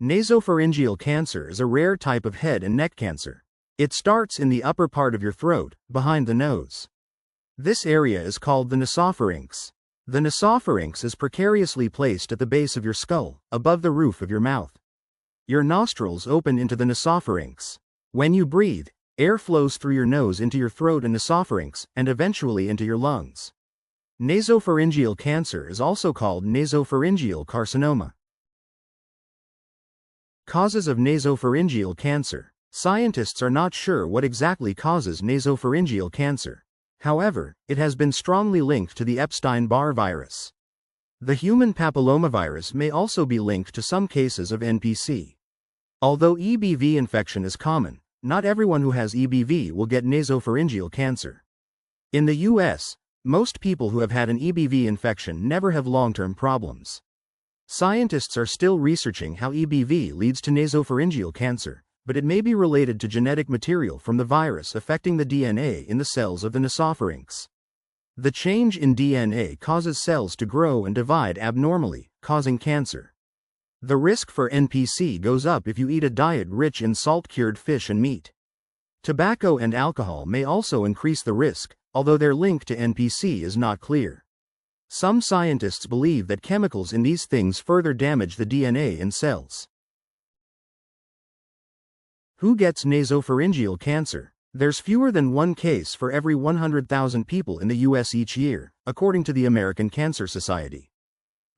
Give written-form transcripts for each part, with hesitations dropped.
Nasopharyngeal cancer is a rare type of head and neck cancer. It starts in the upper part of your throat, behind the nose. This area is called the nasopharynx. The nasopharynx is precariously placed at the base of your skull, above the roof of your mouth. Your nostrils open into the nasopharynx. When you breathe, air flows through your nose into your throat and nasopharynx, and eventually into your lungs. Nasopharyngeal cancer is also called nasopharyngeal carcinoma. Causes of nasopharyngeal cancer. Scientists are not sure what exactly causes nasopharyngeal cancer. However, it has been strongly linked to the Epstein-Barr virus. The human papillomavirus may also be linked to some cases of NPC. Although EBV infection is common, not everyone who has EBV will get nasopharyngeal cancer. In the US, most people who have had an EBV infection never have long-term problems. Scientists are still researching how EBV leads to nasopharyngeal cancer, but it may be related to genetic material from the virus affecting the DNA in the cells of the nasopharynx. The change in DNA causes cells to grow and divide abnormally, causing cancer. The risk for NPC goes up if you eat a diet rich in salt-cured fish and meat. Tobacco and alcohol may also increase the risk, although their link to NPC is not clear. Some scientists believe that chemicals in these things further damage the DNA in cells. Who gets nasopharyngeal cancer? There's fewer than one case for every 100,000 people in the US each year, according to the American Cancer Society.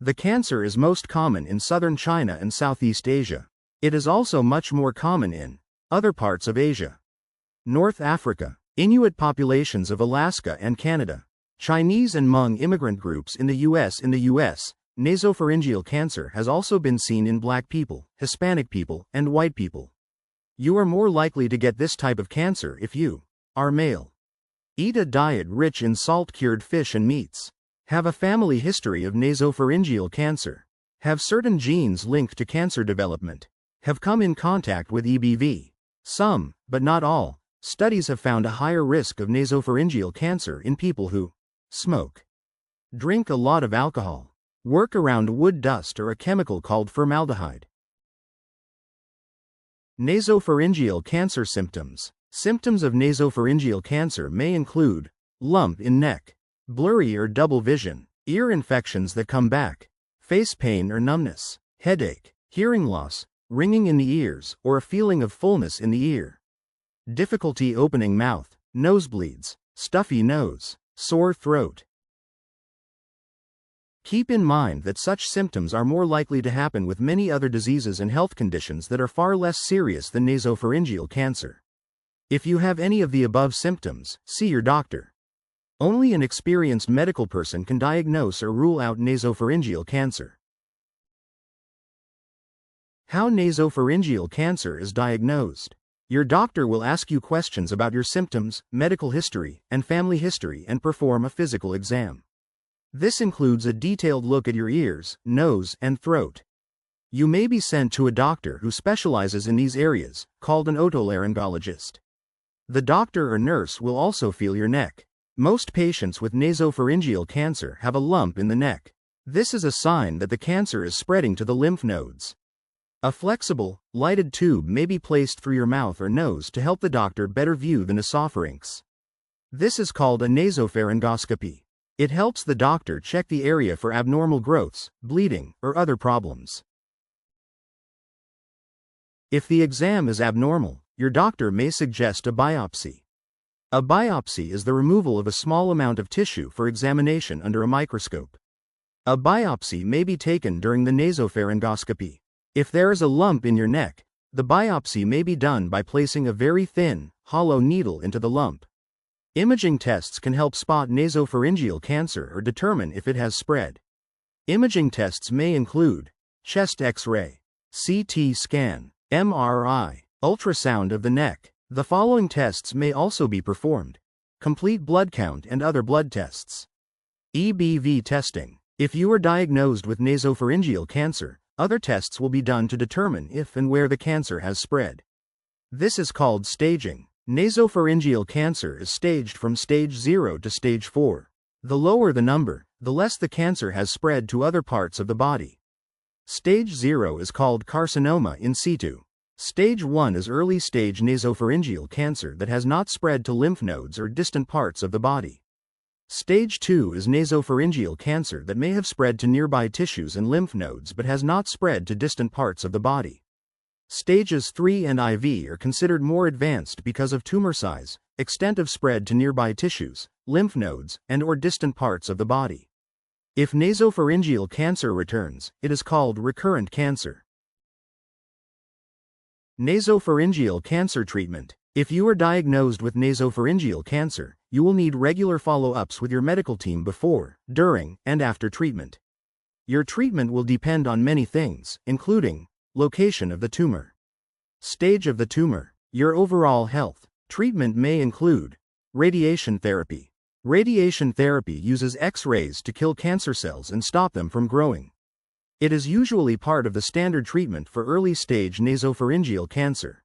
The cancer is most common in southern China and Southeast Asia. It is also much more common in other parts of Asia. North Africa, Inuit populations of Alaska and Canada, Chinese and Hmong immigrant groups in the US. In the US, nasopharyngeal cancer has also been seen in Black people, Hispanic people, and white people. You are more likely to get this type of cancer if you are male. Eat a diet rich in salt-cured fish and meats. Have a family history of nasopharyngeal cancer. Have certain genes linked to cancer development. Have come in contact with EBV. Some, but not all, studies have found a higher risk of nasopharyngeal cancer in people who smoke, drink a lot of alcohol, work around wood dust or a chemical called formaldehyde. Nasopharyngeal cancer symptoms. Symptoms of nasopharyngeal cancer may include lump in neck, blurry or double vision, ear infections that come back, face pain or numbness, headache, hearing loss, ringing in the ears, or a feeling of fullness in the ear, difficulty opening mouth, nosebleeds, stuffy nose, sore throat. Keep in mind that such symptoms are more likely to happen with many other diseases and health conditions that are far less serious than nasopharyngeal cancer. If you have any of the above symptoms, see your doctor. Only an experienced medical person can diagnose or rule out nasopharyngeal cancer. How nasopharyngeal cancer is diagnosed. Your doctor will ask you questions about your symptoms, medical history, and family history and perform a physical exam. This includes a detailed look at your ears, nose, and throat. You may be sent to a doctor who specializes in these areas, called an otolaryngologist. The doctor or nurse will also feel your neck. Most patients with nasopharyngeal cancer have a lump in the neck. This is a sign that the cancer is spreading to the lymph nodes. A flexible, lighted tube may be placed through your mouth or nose to help the doctor better view the nasopharynx. This is called a nasopharyngoscopy. It helps the doctor check the area for abnormal growths, bleeding, or other problems. If the exam is abnormal, your doctor may suggest a biopsy. A biopsy is the removal of a small amount of tissue for examination under a microscope. A biopsy may be taken during the nasopharyngoscopy. If there is a lump in your neck, the biopsy may be done by placing a very thin, hollow needle into the lump. Imaging tests can help spot nasopharyngeal cancer or determine if it has spread. Imaging tests may include chest X-ray, CT scan, MRI, ultrasound of the neck. The following tests may also be performed: complete blood count and other blood tests. EBV testing. If you are diagnosed with nasopharyngeal cancer, other tests will be done to determine if and where the cancer has spread. This is called staging. Nasopharyngeal cancer is staged from stage 0 to stage 4. The lower the number, the less the cancer has spread to other parts of the body. Stage 0 is called carcinoma in situ. Stage 1 is early-stage nasopharyngeal cancer that has not spread to lymph nodes or distant parts of the body. Stage 2 is nasopharyngeal cancer that may have spread to nearby tissues and lymph nodes but has not spread to distant parts of the body. Stages 3 and IV are considered more advanced because of tumor size, extent of spread to nearby tissues, lymph nodes, and/or distant parts of the body. If nasopharyngeal cancer returns, it is called recurrent cancer. Nasopharyngeal cancer treatment. If you are diagnosed with nasopharyngeal cancer, you will need regular follow-ups with your medical team before, during, and after treatment. Your treatment will depend on many things, including location of the tumor, stage of the tumor, your overall health. Treatment may include radiation therapy. Radiation therapy uses X-rays to kill cancer cells and stop them from growing. It is usually part of the standard treatment for early-stage nasopharyngeal cancer.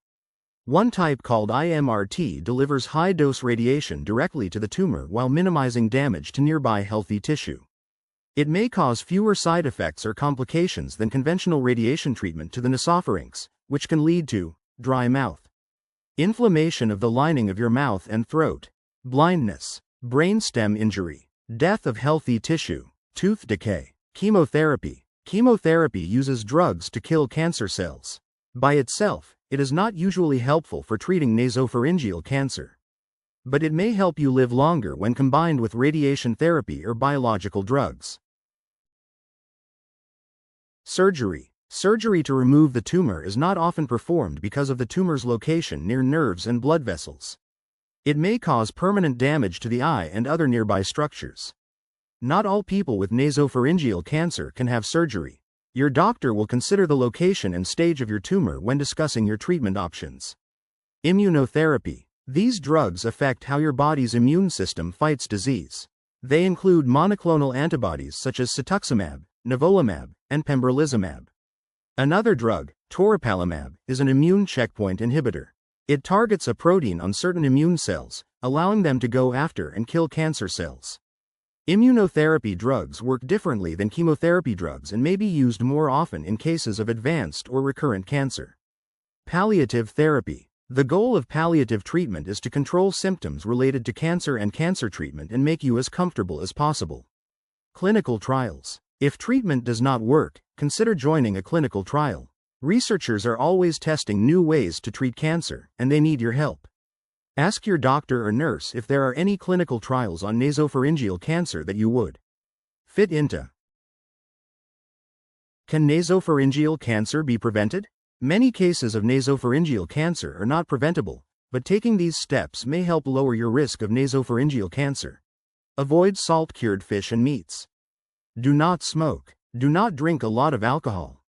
One type called IMRT delivers high-dose radiation directly to the tumor while minimizing damage to nearby healthy tissue. It may cause fewer side effects or complications than conventional radiation treatment to the nasopharynx, which can lead to dry mouth, inflammation of the lining of your mouth and throat, blindness, brainstem injury, death of healthy tissue, tooth decay. Chemotherapy. Chemotherapy uses drugs to kill cancer cells. By itself, it is not usually helpful for treating nasopharyngeal cancer. But it may help you live longer when combined with radiation therapy or biological drugs. Surgery. Surgery to remove the tumor is not often performed because of the tumor's location near nerves and blood vessels. It may cause permanent damage to the eye and other nearby structures. Not all people with nasopharyngeal cancer can have surgery. Your doctor will consider the location and stage of your tumor when discussing your treatment options. Immunotherapy. These drugs affect how your body's immune system fights disease. They include monoclonal antibodies such as cetuximab, nivolumab, and pembrolizumab. Another drug, toripalimab, is an immune checkpoint inhibitor. It targets a protein on certain immune cells, allowing them to go after and kill cancer cells. Immunotherapy drugs work differently than chemotherapy drugs and may be used more often in cases of advanced or recurrent cancer. Palliative therapy. The goal of palliative treatment is to control symptoms related to cancer and cancer treatment and make you as comfortable as possible. Clinical trials. If treatment does not work, consider joining a clinical trial. Researchers are always testing new ways to treat cancer, and they need your help. Ask your doctor or nurse if there are any clinical trials on nasopharyngeal cancer that you would fit into. Can nasopharyngeal cancer be prevented? Many cases of nasopharyngeal cancer are not preventable, but taking these steps may help lower your risk of nasopharyngeal cancer. Avoid salt-cured fish and meats. Do not smoke. Do not drink a lot of alcohol.